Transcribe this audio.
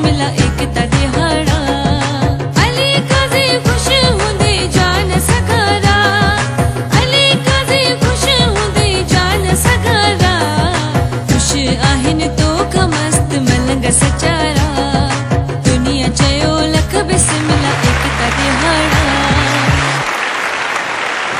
मिला एकता दिहाड़ा। अली काज़ी खुश हुंदे जान सगारा, अली काज़ी खुश हुंदे जान सगारा। खुश आहिन तो का मस्त मलंग सचा